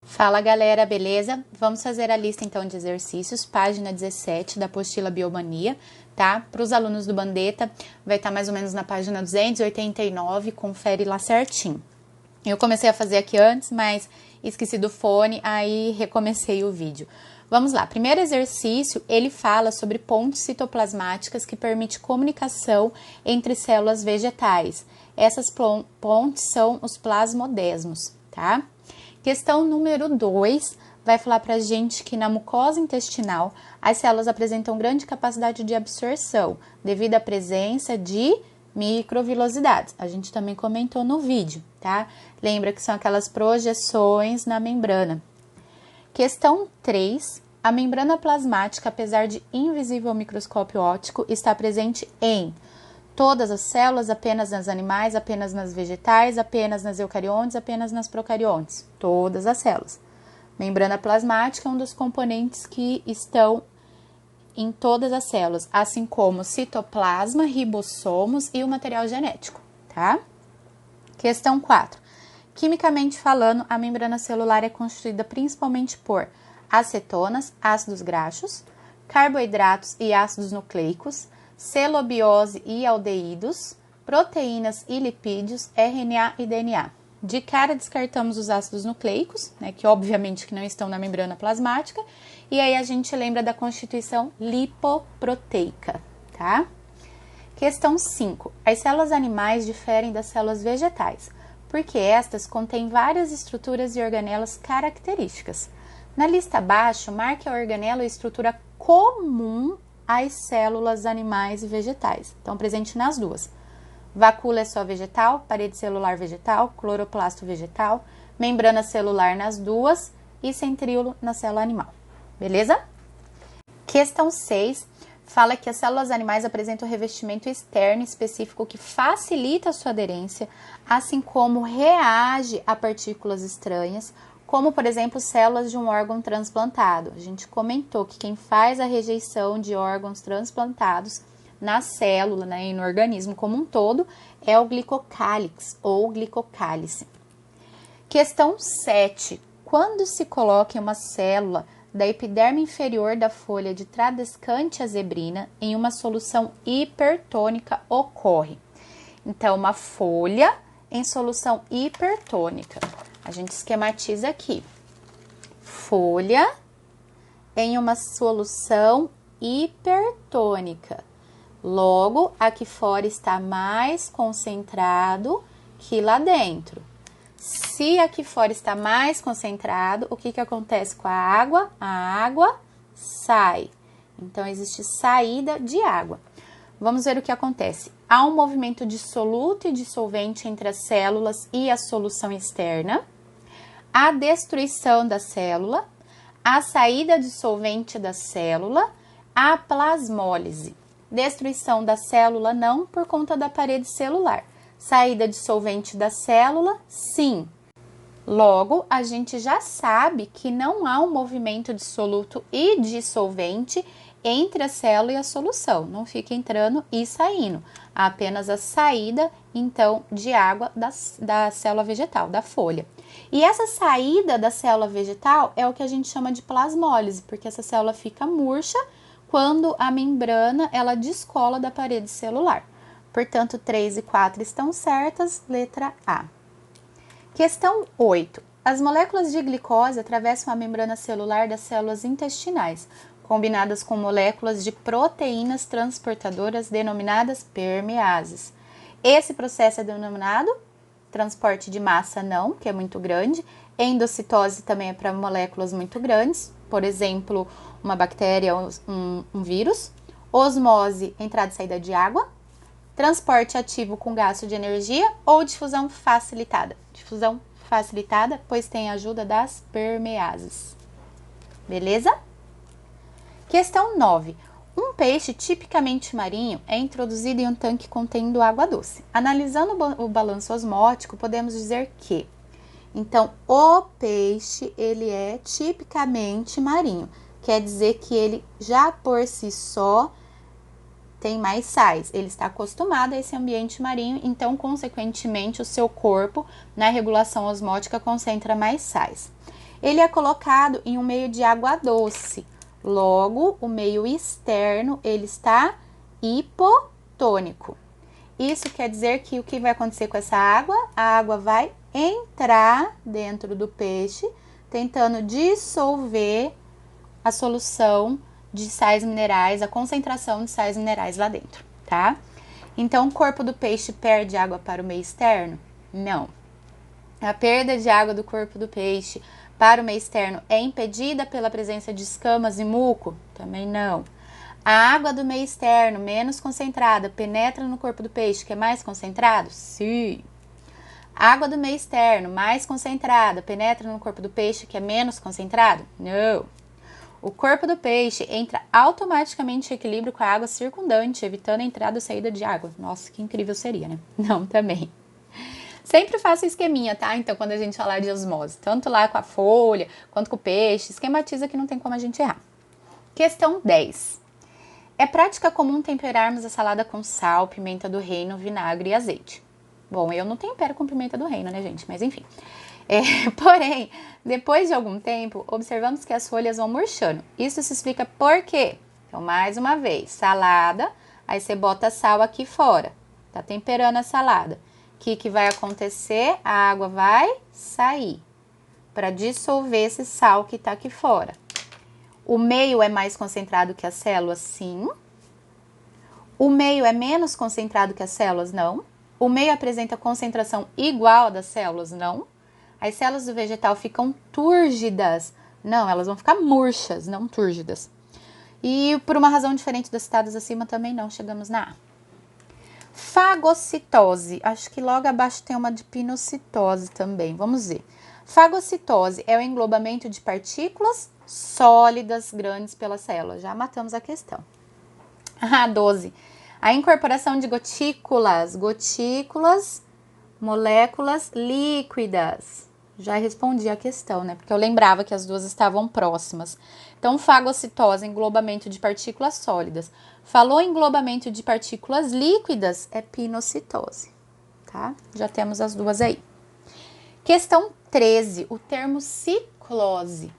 Fala galera, beleza? Vamos fazer a lista então de exercícios, página 17 da apostila Biomania, tá? Para os alunos do Bandeta, vai estar mais ou menos na página 289, confere lá certinho. Eu comecei a fazer aqui antes, mas esqueci do fone, aí recomecei o vídeo. Vamos lá, primeiro exercício, ele fala sobre pontes citoplasmáticas que permitem comunicação entre células vegetais. Essas pontes são os plasmodesmos, tá? Questão número 2 vai falar pra gente que na mucosa intestinal as células apresentam grande capacidade de absorção devido à presença de microvilosidades. A gente também comentou no vídeo, tá? Lembra que são aquelas projeções na membrana. Questão 3. A membrana plasmática, apesar de invisível ao microscópio óptico, está presente em todas as células, apenas nas animais, apenas nas vegetais, apenas nas eucariontes, apenas nas procariontes. Todas as células. Membrana plasmática é um dos componentes que estão em todas as células, assim como citoplasma, ribossomos e o material genético, tá? Questão 4. Quimicamente falando, a membrana celular é constituída principalmente por acetonas, ácidos graxos, carboidratos e ácidos nucleicos, celobiose e aldeídos, proteínas e lipídios, RNA e DNA. De cara descartamos os ácidos nucleicos, né, que obviamente que não estão na membrana plasmática, e aí a gente lembra da constituição lipoproteica, tá? Questão 5. As células animais diferem das células vegetais, porque estas contêm várias estruturas e organelas características. Na lista abaixo, marque a organela ou estrutura comum às células animais e vegetais. Então, presente nas duas. Vacúola é só vegetal, parede celular vegetal, cloroplasto vegetal, membrana celular nas duas e centríolo na célula animal. Beleza? Questão 6 fala que as células animais apresentam revestimento externo específico que facilita a sua aderência, assim como reage a partículas estranhas, como, por exemplo, células de um órgão transplantado. A gente comentou que quem faz a rejeição de órgãos transplantados na célula, né, e no organismo como um todo, é o glicocálix ou glicocálice. Questão 7. Quando se coloca em uma célula da epiderme inferior da folha de Tradescantia zebrina em uma solução hipertônica ocorre. Então, uma folha em solução hipertônica. A gente esquematiza aqui. Folha em uma solução hipertônica. Logo, aqui fora está mais concentrado que lá dentro. Se aqui fora está mais concentrado, o que acontece com a água? A água sai. Então, existe saída de água. Vamos ver o que acontece. Há um movimento de soluto e dissolvente entre as células e a solução externa. A destruição da célula, a saída dissolvente da célula, a plasmólise. Destruição da célula não por conta da parede celular. Saída dissolvente da célula, sim. Logo, a gente já sabe que não há um movimento de soluto e dissolvente entre a célula e a solução. Não fica entrando e saindo. Há apenas a saída, então, de água da célula vegetal, da folha. E essa saída da célula vegetal é o que a gente chama de plasmólise, porque essa célula fica murcha quando a membrana ela descola da parede celular. Portanto, 3 e 4 estão certas, letra A. Questão 8. As moléculas de glicose atravessam a membrana celular das células intestinais, combinadas com moléculas de proteínas transportadoras denominadas permeases. Esse processo é denominado transporte de massa não, que é muito grande. Endocitose também é para moléculas muito grandes, por exemplo, uma bactéria ou um vírus. Osmose, entrada e saída de água. Transporte ativo com gasto de energia ou difusão facilitada. Difusão facilitada, pois tem a ajuda das permeases. Beleza? Questão 9. Um peixe tipicamente marinho é introduzido em um tanque contendo água doce. Analisando o balanço osmótico, podemos dizer que, então, o peixe, ele é tipicamente marinho. Quer dizer que ele já por si só tem mais sais. Ele está acostumado a esse ambiente marinho, então, consequentemente, o seu corpo, na regulação osmótica, concentra mais sais. ele é colocado em um meio de água doce. Logo, o meio externo, ele está hipotônico. Isso quer dizer que o que vai acontecer com essa água? A água vai entrar dentro do peixe, tentando dissolver a solução de sais minerais, a concentração de sais minerais lá dentro, tá? Então, o corpo do peixe perde água para o meio externo? Não. A perda de água do corpo do peixe para o meio externo é impedida pela presença de escamas e muco? Também não. A água do meio externo, menos concentrada, penetra no corpo do peixe, que é mais concentrado? Sim. A água do meio externo, mais concentrada, penetra no corpo do peixe, que é menos concentrado? Não. O corpo do peixe entra automaticamente em equilíbrio com a água circundante, evitando a entrada e saída de água. Nossa, que incrível seria, né? Não, também. Sempre faça esqueminha, tá? Então, quando a gente falar de osmose, tanto lá com a folha, quanto com o peixe, esquematiza que não tem como a gente errar. Questão 10. É prática comum temperarmos a salada com sal, pimenta do reino, vinagre e azeite. Bom, eu não tempero com pimenta do reino, né, gente? Mas enfim. Porém, depois de algum tempo, observamos que as folhas vão murchando. Isso se explica por quê? Então, mais uma vez, salada, aí você bota sal aqui fora. Tá temperando a salada. O que vai acontecer? A água vai sair para dissolver esse sal que tá aqui fora. O meio é mais concentrado que as células? Sim. O meio é menos concentrado que as células? Não. O meio apresenta concentração igual das células? Não. As células do vegetal ficam túrgidas? Não, elas vão ficar murchas, não túrgidas. E por uma razão diferente das citadas acima também não, chegamos na A. Fagocitose. Acho que logo abaixo tem uma de pinocitose também, vamos ver. Fagocitose é o englobamento de partículas sólidas grandes pela célula. Já matamos a questão. 12. A incorporação de gotículas, moléculas líquidas. Já respondi a questão, né? Porque eu lembrava que as duas estavam próximas. Então, fagocitose, englobamento de partículas sólidas. Falou englobamento de partículas líquidas, é pinocitose, tá? Já temos as duas aí. Questão 13, o termo ciclose.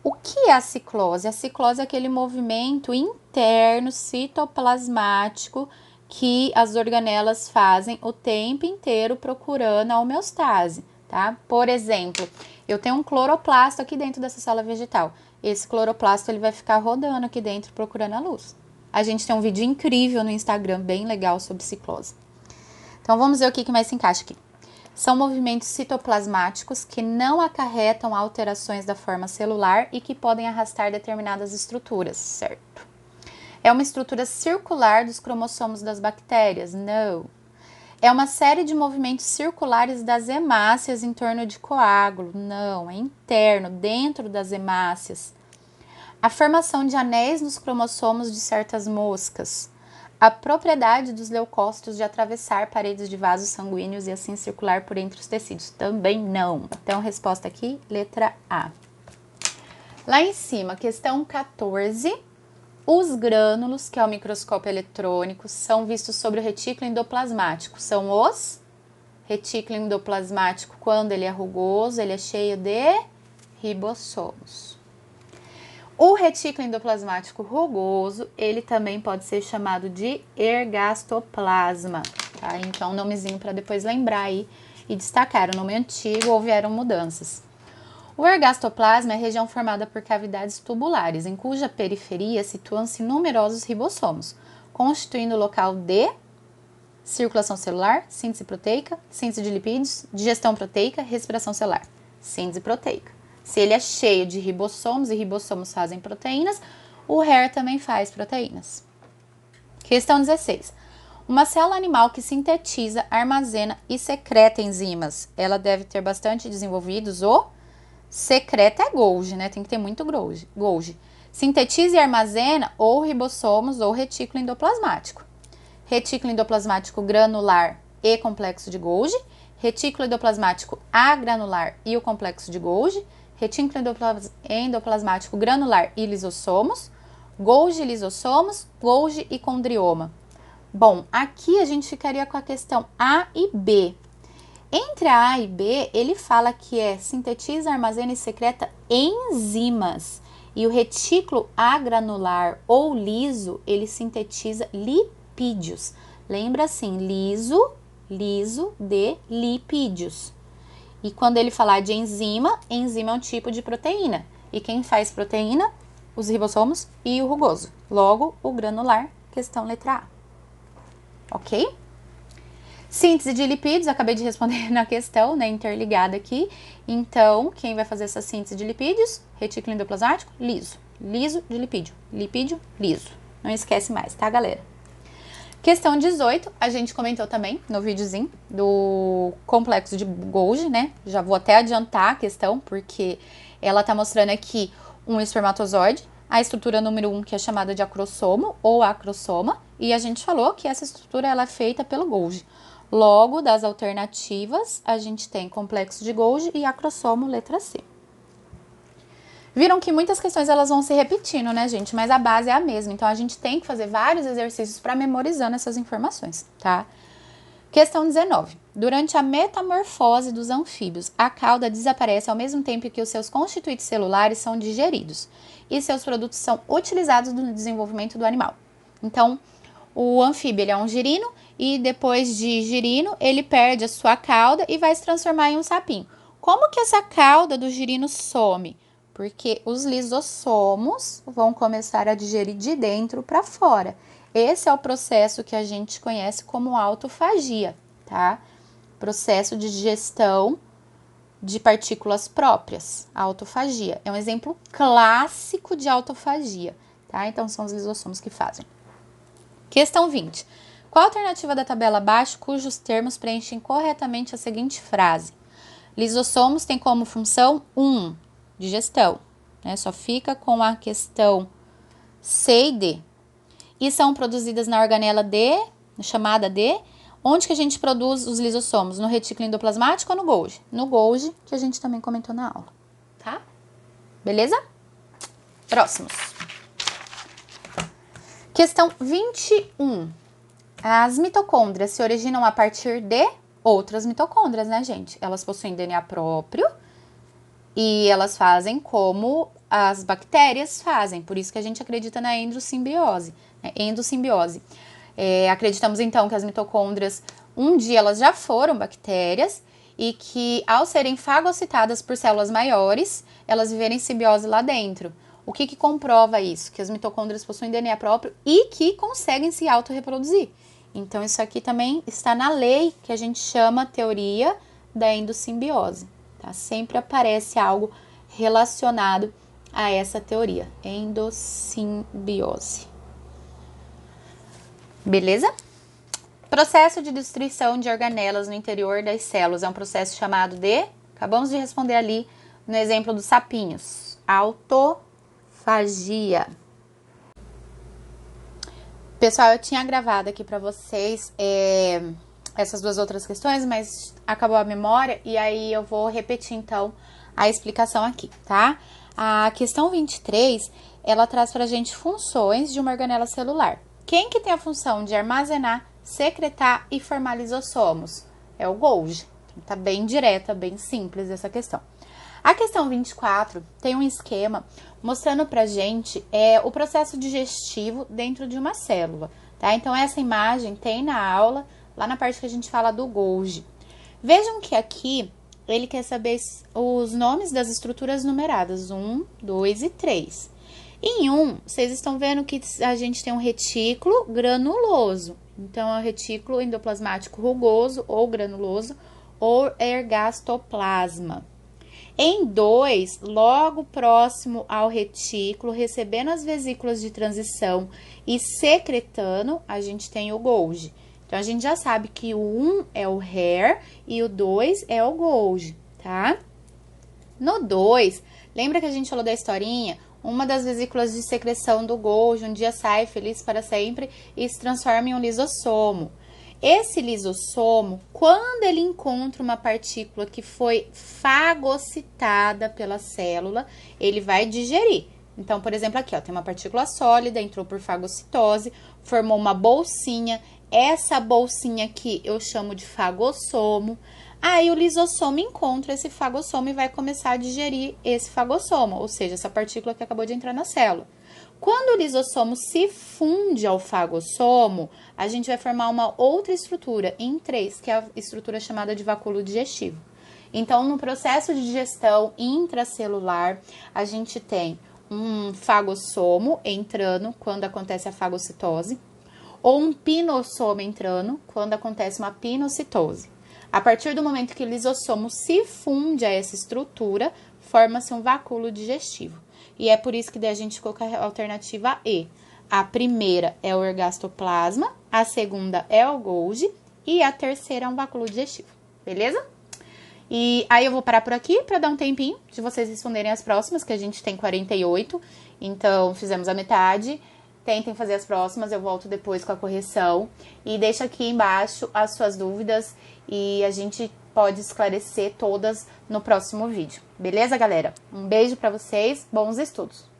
O que é a ciclose? A ciclose é aquele movimento interno citoplasmático que as organelas fazem o tempo inteiro procurando a homeostase, tá? Por exemplo, eu tenho um cloroplasto aqui dentro dessa célula vegetal. Esse cloroplasto ele vai ficar rodando aqui dentro procurando a luz. A gente tem um vídeo incrível no Instagram, bem legal, sobre ciclose. Então, vamos ver o que mais se encaixa aqui. São movimentos citoplasmáticos que não acarretam alterações da forma celular e que podem arrastar determinadas estruturas, certo? É uma estrutura circular dos cromossomos das bactérias? Não. É uma série de movimentos circulares das hemácias em torno de coágulo? Não, é interno, dentro das hemácias. A formação de anéis nos cromossomos de certas moscas. A propriedade dos leucócitos de atravessar paredes de vasos sanguíneos e assim circular por entre os tecidos? Também não. Então, resposta aqui, letra A. Lá em cima, questão 14. Os grânulos, que é o microscópio eletrônico, são vistos sobre o retículo endoplasmático. São os retículo endoplasmático, quando ele é rugoso, ele é cheio de ribossomos. O retículo endoplasmático rugoso, ele também pode ser chamado de ergastoplasma, tá? Então, um nomezinho para depois lembrar aí e destacar. O nome antigo, houveram mudanças. O ergastoplasma é a região formada por cavidades tubulares, em cuja periferia situam-se numerosos ribossomos, constituindo o local de circulação celular, síntese proteica, síntese de lipídios, digestão proteica, respiração celular. Síntese proteica. Se ele é cheio de ribossomos e ribossomos fazem proteínas, o hair também faz proteínas. Questão 16. Uma célula animal que sintetiza, armazena e secreta enzimas, ela deve ter bastante desenvolvidos o secreta é Golgi, né? Tem que ter muito Golgi. Sintetiza e armazena ou ribossomos ou retículo endoplasmático. Retículo endoplasmático granular e complexo de Golgi. Retículo endoplasmático agranular e o complexo de Golgi. Retículo endoplasmático granular e lisossomos. Golgi lisossomos, Golgi e condrioma. Bom, aqui a gente ficaria com a questão A e B. Entre a A e B, ele fala que sintetiza, armazena e secreta enzimas. E o retículo agranular ou liso, ele sintetiza lipídios. Lembra assim, liso de lipídios. E quando ele falar de enzima, enzima é um tipo de proteína. E quem faz proteína? Os ribossomos e o rugoso. Logo, o granular, questão letra A. Ok? Síntese de lipídios, acabei de responder na questão, né, interligada aqui. Então, quem vai fazer essa síntese de lipídios? Retículo endoplasmático, liso. Liso de lipídio. Lipídio, liso. Não esquece mais, tá, galera? Questão 18, a gente comentou também no videozinho do complexo de Golgi, né? Já vou até adiantar a questão, porque ela tá mostrando aqui um espermatozoide, a estrutura número 1, que é chamada de acrossomo ou acrossoma, e a gente falou que essa estrutura ela é feita pelo Golgi. Logo, das alternativas, a gente tem complexo de Golgi e acrossomo, letra C. Viram que muitas questões elas vão se repetindo, né, gente? Mas a base é a mesma, então a gente tem que fazer vários exercícios para memorizando essas informações, tá? Questão 19. Durante a metamorfose dos anfíbios, a cauda desaparece ao mesmo tempo que os seus constituintes celulares são digeridos e seus produtos são utilizados no desenvolvimento do animal. Então, o anfíbio ele é um girino e depois de girino ele perde a sua cauda e vai se transformar em um sapinho. Como que essa cauda do girino some? Porque os lisossomos vão começar a digerir de dentro para fora. Esse é o processo que a gente conhece como autofagia, tá? Processo de digestão de partículas próprias, a autofagia. É um exemplo clássico de autofagia, tá? Então, são os lisossomos que fazem. Questão 20. Qual a alternativa da tabela abaixo cujos termos preenchem corretamente a seguinte frase? Lisossomos tem como função 1, digestão, né? Só fica com a questão C e D. E são produzidas na organela D, chamada D. Onde que a gente produz os lisossomos? No retículo endoplasmático ou no Golgi? No Golgi, que a gente também comentou na aula, tá? Beleza? Próximos. Questão 21. As mitocôndrias se originam a partir de outras mitocôndrias, né, gente? Elas possuem DNA próprio e elas fazem como as bactérias fazem. Por isso que a gente acredita na endossimbiose. Acreditamos, então, que as mitocôndrias, um dia elas já foram bactérias e que, ao serem fagocitadas por células maiores, elas viverem em simbiose lá dentro. O que comprova isso? Que as mitocôndrias possuem DNA próprio e que conseguem se autorreproduzir. Então, isso aqui também está na lei que a gente chama teoria da endossimbiose. Tá? Sempre aparece algo relacionado a essa teoria, endossimbiose. Beleza? Processo de destruição de organelas no interior das células é um processo chamado de, acabamos de responder ali no exemplo dos sapinhos, autofagia. Pessoal, eu tinha gravado aqui para vocês essas duas outras questões, mas acabou a memória e aí eu vou repetir então a explicação aqui, tá? A questão 23, ela traz pra gente funções de uma organela celular. Quem que tem a função de armazenar, secretar e formar lisossomos? É o Golgi. Tá bem direta, bem simples essa questão. A questão 24 tem um esquema mostrando pra gente o processo digestivo dentro de uma célula, tá? Então, essa imagem tem na aula, lá na parte que a gente fala do Golgi. Vejam que aqui ele quer saber os nomes das estruturas numeradas, 1, 2 e 3. Em 1, vocês estão vendo que a gente tem um retículo granuloso. Então, é o retículo endoplasmático rugoso ou granuloso ou ergastoplasma. Em 2, logo próximo ao retículo, recebendo as vesículas de transição e secretando, a gente tem o Golgi. Então, a gente já sabe que o 1 é o Hare e o 2 é o Golgi, tá? No 2, lembra que a gente falou da historinha? Uma das vesículas de secreção do Golgi um dia sai feliz para sempre e se transforma em um lisossomo. Esse lisossomo, quando ele encontra uma partícula que foi fagocitada pela célula, ele vai digerir. Então, por exemplo, aqui, ó, tem uma partícula sólida, entrou por fagocitose, formou uma bolsinha. Essa bolsinha aqui eu chamo de fagossomo. Aí o lisossomo encontra esse fagossomo e vai começar a digerir esse fagossomo, ou seja, essa partícula que acabou de entrar na célula. Quando o lisossomo se funde ao fagossomo, a gente vai formar uma outra estrutura em 3, que é a estrutura chamada de vacúolo digestivo. Então, no processo de digestão intracelular, a gente tem um fagossomo entrando quando acontece a fagocitose, ou um pinossomo entrando quando acontece uma pinocitose. A partir do momento que o lisossomo se funde a essa estrutura, forma-se um vacúolo digestivo. E é por isso que daí a gente colocou a alternativa E. A primeira é o ergastoplasma, a segunda é o Golgi e a terceira é um vacúolo digestivo. Beleza? E aí eu vou parar por aqui para dar um tempinho de vocês responderem as próximas, que a gente tem 48. Então, fizemos a metade. Tentem fazer as próximas, eu volto depois com a correção. E deixa aqui embaixo as suas dúvidas e a gente pode esclarecer todas no próximo vídeo. Beleza, galera? Um beijo pra vocês, bons estudos!